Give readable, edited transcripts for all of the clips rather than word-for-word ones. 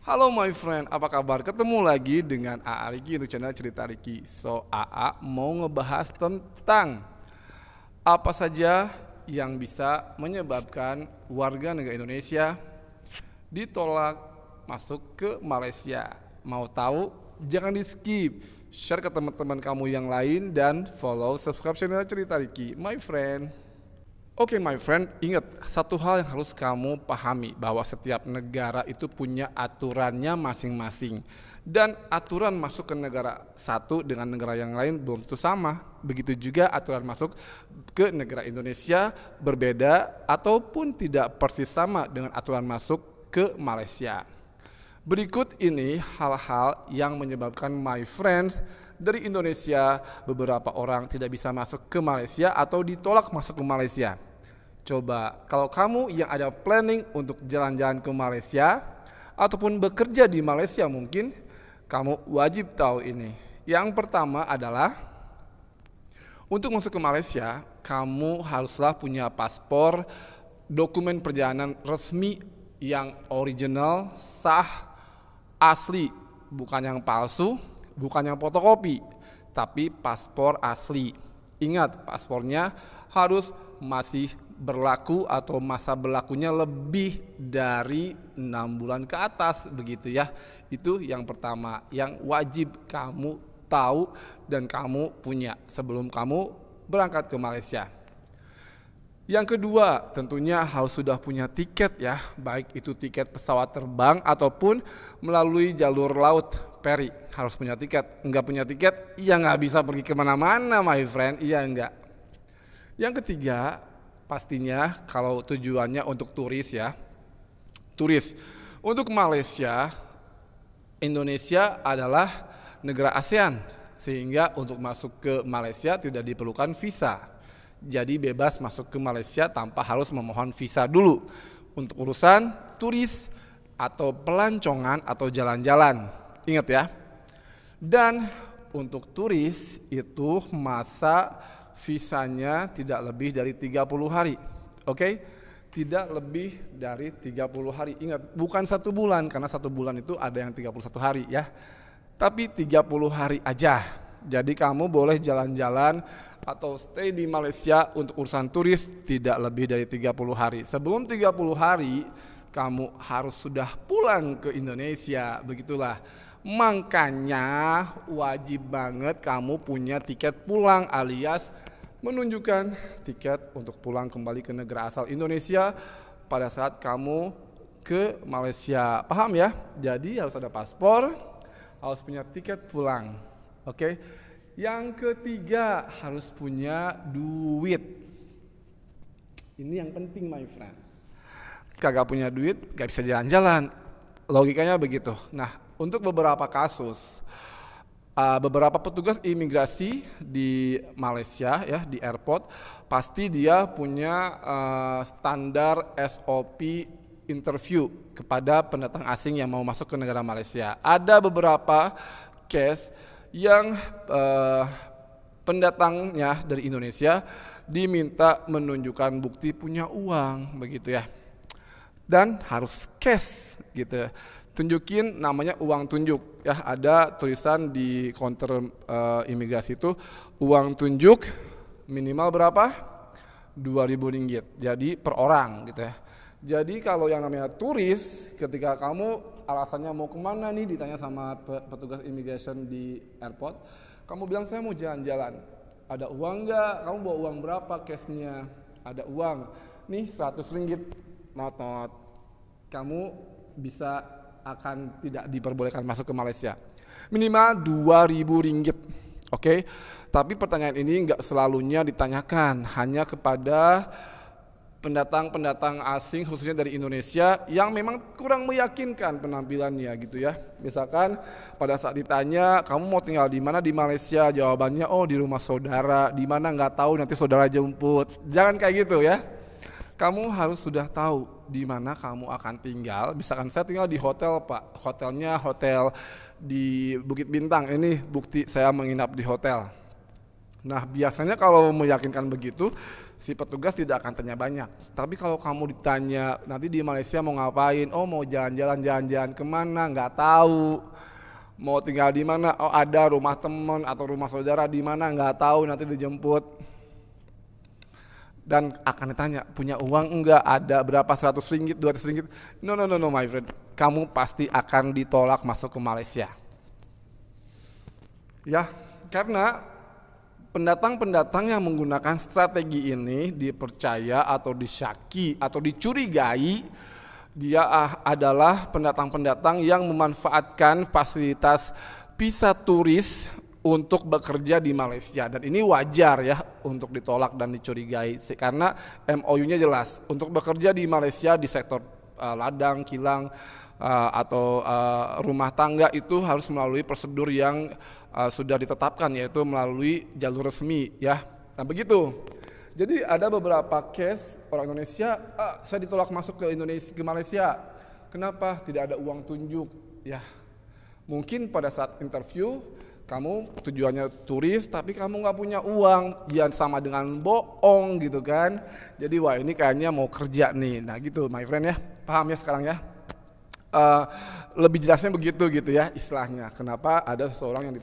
Halo my friend, apa kabar? Ketemu lagi dengan AA Riki untuk channel Cerita Riki. So, AA mau ngebahas tentang apa saja yang bisa menyebabkan warga negara Indonesia ditolak masuk ke Malaysia. Mau tahu? Jangan di skip. Share ke teman-teman kamu yang lain dan follow subscribe channel Cerita Riki, my friend. Oke my friend, ingat satu hal yang harus kamu pahami bahwa setiap negara itu punya aturannya masing-masing. Dan aturan masuk ke negara satu dengan negara yang lain belum tentu sama. Begitu juga aturan masuk ke negara Indonesia berbeda ataupun tidak persis sama dengan aturan masuk ke Malaysia. Berikut ini hal-hal yang menyebabkan my friends dari Indonesia beberapa orang tidak bisa masuk ke Malaysia atau ditolak masuk ke Malaysia. Coba kalau kamu yang ada planning untuk jalan-jalan ke Malaysia ataupun bekerja di Malaysia mungkin, kamu wajib tahu ini. Yang pertama adalah untuk masuk ke Malaysia, kamu haruslah punya paspor, dokumen perjalanan resmi yang original, sah, asli, bukan yang palsu, bukan yang fotokopi, tapi paspor asli. Ingat, paspornya harus masih berlaku atau masa berlakunya lebih dari 6 bulan ke atas begitu ya. Itu yang pertama yang wajib kamu tahu dan kamu punya sebelum kamu berangkat ke Malaysia. Yang kedua, tentunya harus sudah punya tiket ya, baik itu tiket pesawat terbang ataupun melalui jalur laut peri. Harus punya tiket. Enggak punya tiket, ya nggak bisa pergi kemana-mana my friend, iya enggak. Yang ketiga, pastinya kalau tujuannya untuk turis ya, turis. Untuk Malaysia, Indonesia adalah negara ASEAN, sehingga untuk masuk ke Malaysia tidak diperlukan visa. Jadi bebas masuk ke Malaysia tanpa harus memohon visa dulu untuk urusan turis atau pelancongan atau jalan-jalan. Ingat ya. Dan untuk turis itu masa visanya tidak lebih dari 30 hari. Oke? Tidak lebih dari 30 hari. Ingat, bukan 1 bulan karena 1 bulan itu ada yang 31 hari ya. Tapi 30 hari aja. Jadi kamu boleh jalan-jalan atau stay di Malaysia untuk urusan turis tidak lebih dari 30 hari. Sebelum 30 hari kamu harus sudah pulang ke Indonesia. Begitulah. Makanya wajib banget kamu punya tiket pulang alias menunjukkan tiket untuk pulang kembali ke negara asal Indonesia pada saat kamu ke Malaysia. Paham ya? Jadi harus ada paspor, harus punya tiket pulang. Oke. Yang ketiga harus punya duit. Ini yang penting my friend. Kagak punya duit gak bisa jalan-jalan. Logikanya begitu. Nah, untuk beberapa kasus, beberapa petugas imigrasi di Malaysia ya di airport pasti dia punya standar SOP interview kepada pendatang asing yang mau masuk ke negara Malaysia. Ada beberapa case yang pendatangnya dari Indonesia diminta menunjukkan bukti punya uang begitu ya. Dan harus cash gitu. Tunjukin namanya uang tunjuk ya, ada tulisan di counter imigrasi itu uang tunjuk minimal berapa? 2.000 ringgit. Jadi per orang gitu ya. Jadi kalau yang namanya turis, ketika kamu alasannya mau kemana nih ditanya sama petugas immigration di airport, kamu bilang saya mau jalan-jalan. Ada uang nggak? Kamu bawa uang berapa cashnya? Ada uang. Nih 100 ringgit. Not. Kamu bisa akan tidak diperbolehkan masuk ke Malaysia. Minimal 2.000 ringgit. Oke. Tapi pertanyaan ini nggak selalunya ditanyakan, hanya kepada pendatang-pendatang asing khususnya dari Indonesia yang memang kurang meyakinkan penampilannya gitu ya. Misalkan pada saat ditanya kamu mau tinggal di mana di Malaysia, jawabannya oh di rumah saudara, di mana nggak tahu nanti saudara jemput. Jangan kayak gitu ya. Kamu harus sudah tahu di mana kamu akan tinggal. Misalkan saya tinggal di hotel Pak, hotelnya hotel di Bukit Bintang. Ini bukti saya menginap di hotel. Nah, biasanya kalau meyakinkan begitu, si petugas tidak akan tanya banyak. Tapi kalau kamu ditanya, nanti di Malaysia mau ngapain? Oh, mau jalan-jalan kemana? Nggak tahu. Mau tinggal di mana? Oh, ada rumah teman atau rumah saudara di mana? Nggak tahu, nanti dijemput. Dan akan ditanya, punya uang enggak? Ada berapa? 100 ringgit, 200 ringgit? No, no, no, no, my friend. Kamu pasti akan ditolak masuk ke Malaysia. Ya, karena pendatang-pendatang yang menggunakan strategi ini dipercaya atau disyaki atau dicurigai dia adalah pendatang-pendatang yang memanfaatkan fasilitas visa turis untuk bekerja di Malaysia, dan ini wajar ya untuk ditolak dan dicurigai karena MOU-nya jelas untuk bekerja di Malaysia di sektor ladang, kilang atau rumah tangga itu harus melalui prosedur yang sudah ditetapkan, yaitu melalui jalur resmi ya. Nah begitu. Jadi ada beberapa case orang Indonesia, saya ditolak masuk ke Malaysia. Kenapa? Tidak ada uang tunjuk. Ya, mungkin pada saat interview kamu tujuannya turis tapi kamu nggak punya uang, jangan sama dengan bohong gitu kan. Jadi wah ini kayaknya mau kerja nih. Nah gitu my friend ya, paham ya sekarang ya. Lebih jelasnya begitu gitu ya istilahnya. Kenapa ada seseorang yang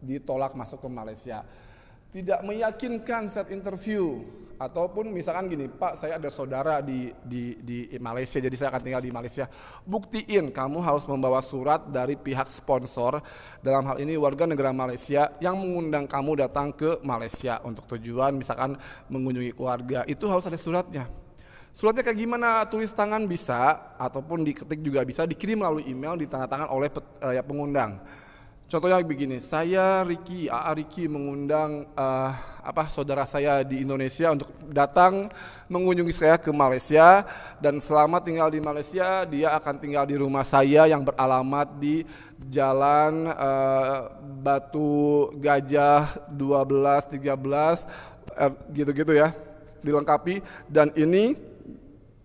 ditolak masuk ke Malaysia? Tidak meyakinkan saat interview, ataupun misalkan gini, Pak saya ada saudara di Malaysia, jadi saya akan tinggal di Malaysia. Buktiin, kamu harus membawa surat dari pihak sponsor, dalam hal ini warga negara Malaysia yang mengundang kamu datang ke Malaysia untuk tujuan misalkan mengunjungi keluarga, itu harus ada suratnya. Suratnya kayak gimana? Tulis tangan bisa, ataupun diketik juga bisa, dikirim melalui email, ditandatangan oleh pengundang. Contohnya begini, saya Ricky, Ricky mengundang saudara saya di Indonesia untuk datang mengunjungi saya ke Malaysia, dan selama tinggal di Malaysia dia akan tinggal di rumah saya yang beralamat di Jalan Batu Gajah 12, 13 gitu-gitu ya, dilengkapi, dan ini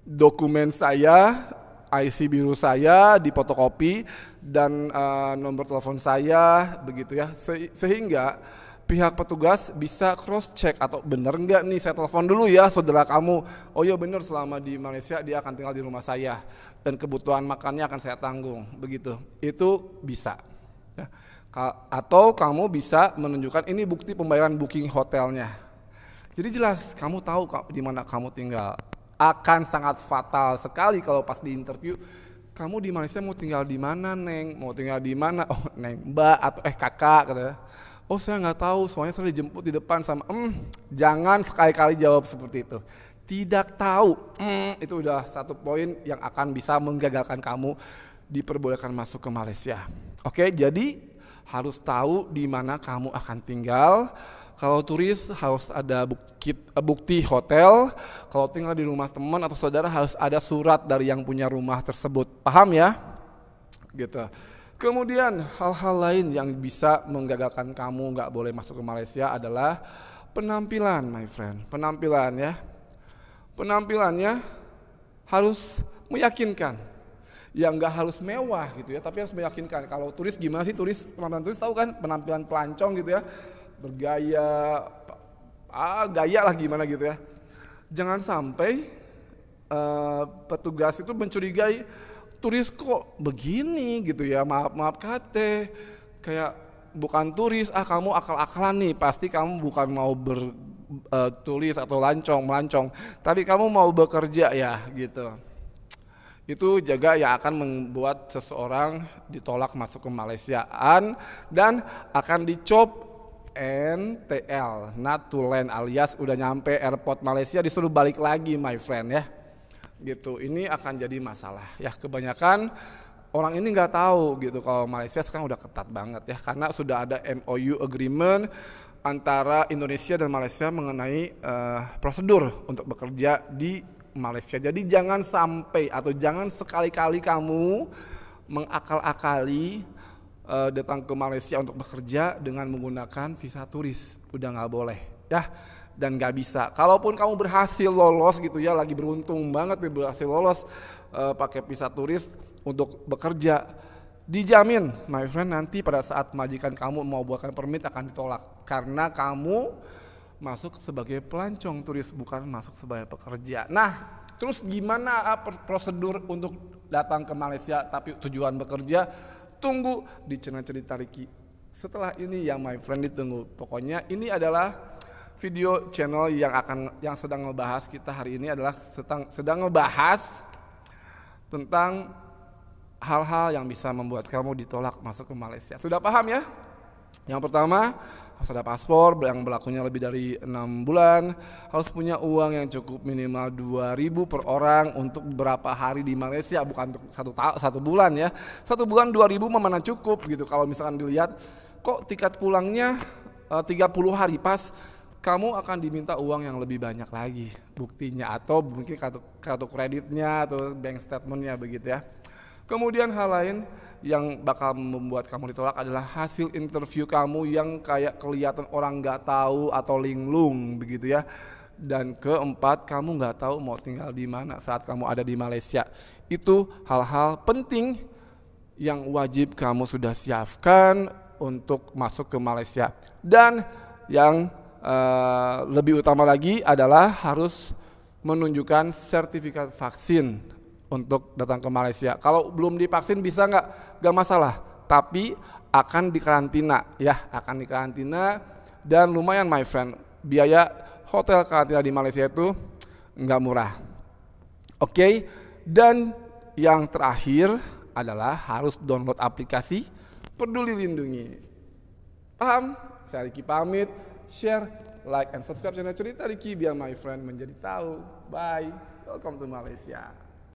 dokumen saya, IC biru saya difotokopi, dan nomor telepon saya begitu ya, sehingga pihak petugas bisa cross check atau benar enggak nih, saya telepon dulu ya saudara kamu, oh iya benar selama di Malaysia dia akan tinggal di rumah saya dan kebutuhan makannya akan saya tanggung, begitu, itu bisa ya. Atau kamu bisa menunjukkan ini bukti pembayaran booking hotelnya, jadi jelas kamu tahu di mana kamu tinggal. Akan sangat fatal sekali kalau pas di interview, kamu di Malaysia mau tinggal di mana Neng, mau tinggal di mana, oh Neng, Mbak atau kakak katanya. Oh saya nggak tahu, soalnya saya dijemput di depan sama jangan sekali-kali jawab seperti itu. Tidak tahu, itu udah satu poin yang akan bisa menggagalkan kamu diperbolehkan masuk ke Malaysia. Oke, jadi harus tahu di mana kamu akan tinggal. Kalau turis harus ada bukti hotel, kalau tinggal di rumah teman atau saudara harus ada surat dari yang punya rumah tersebut. Paham ya? Gitu. Kemudian hal-hal lain yang bisa menggagalkan kamu nggak boleh masuk ke Malaysia adalah penampilan, my friend. Penampilan ya. Penampilannya harus meyakinkan. Ya nggak harus mewah gitu ya, tapi harus meyakinkan. Kalau turis gimana sih turis? Penampilan turis tahu kan, penampilan pelancong gitu ya. Bergaya, gaya lah gimana gitu ya. Jangan sampai petugas itu mencurigai turis kok begini gitu ya, maaf kate, kayak bukan turis, kamu akal-akalan nih, pasti kamu bukan mau bertulis atau melancong, tapi kamu mau bekerja ya gitu. Itu juga yang akan membuat seseorang ditolak masuk ke Malaysia dan akan dicop NTL, not to land, alias udah nyampe airport Malaysia disuruh balik lagi my friend ya. Gitu, ini akan jadi masalah ya. Kebanyakan orang ini nggak tahu gitu kalau Malaysia sekarang udah ketat banget ya, karena sudah ada MOU agreement antara Indonesia dan Malaysia mengenai prosedur untuk bekerja di Malaysia. Jadi jangan sampai atau jangan sekali-kali kamu mengakal-akali datang ke Malaysia untuk bekerja dengan menggunakan visa turis, udah nggak boleh ya, dan nggak bisa. Kalaupun kamu berhasil lolos gitu ya, lagi beruntung banget nih berhasil lolos pakai visa turis untuk bekerja, Dijamin, my friend, nanti pada saat majikan kamu mau buatkan permit akan ditolak karena kamu masuk sebagai pelancong turis, bukan masuk sebagai pekerja. Nah, terus gimana prosedur untuk datang ke Malaysia tapi tujuan bekerja? Tunggu di channel Cerita Ricky. Setelah ini yang my friend ditunggu. Pokoknya ini adalah video channel yang sedang ngebahas, kita hari ini adalah sedang ngebahas tentang hal-hal yang bisa membuat kamu ditolak masuk ke Malaysia. Sudah paham ya? Yang pertama, harus ada paspor yang berlakunya lebih dari 6 bulan, harus punya uang yang cukup minimal 2.000 per orang untuk beberapa hari di Malaysia, bukan untuk satu bulan ya. 1 bulan 2.000 mana cukup gitu. Kalau misalkan dilihat kok tiket pulangnya 30 hari, pas kamu akan diminta uang yang lebih banyak lagi buktinya, atau mungkin kartu kreditnya atau bank statementnya begitu ya. Kemudian hal lain yang bakal membuat kamu ditolak adalah hasil interview kamu yang kayak kelihatan orang nggak tahu atau linglung begitu ya. Dan keempat, kamu nggak tahu mau tinggal di mana saat kamu ada di Malaysia. Itu hal-hal penting yang wajib kamu sudah siapkan untuk masuk ke Malaysia. Dan yang lebih utama lagi adalah harus menunjukkan sertifikat vaksin untuk datang ke Malaysia. Kalau belum divaksin bisa nggak masalah, tapi akan dikarantina ya, akan dikarantina. Dan lumayan my friend, biaya hotel karantina di Malaysia itu nggak murah. Oke, dan yang terakhir adalah harus download aplikasi Peduli Lindungi. Paham? Saya Ricky pamit, share, like, and subscribe channel Cerita Ricky biar my friend menjadi tahu. Bye, welcome to Malaysia.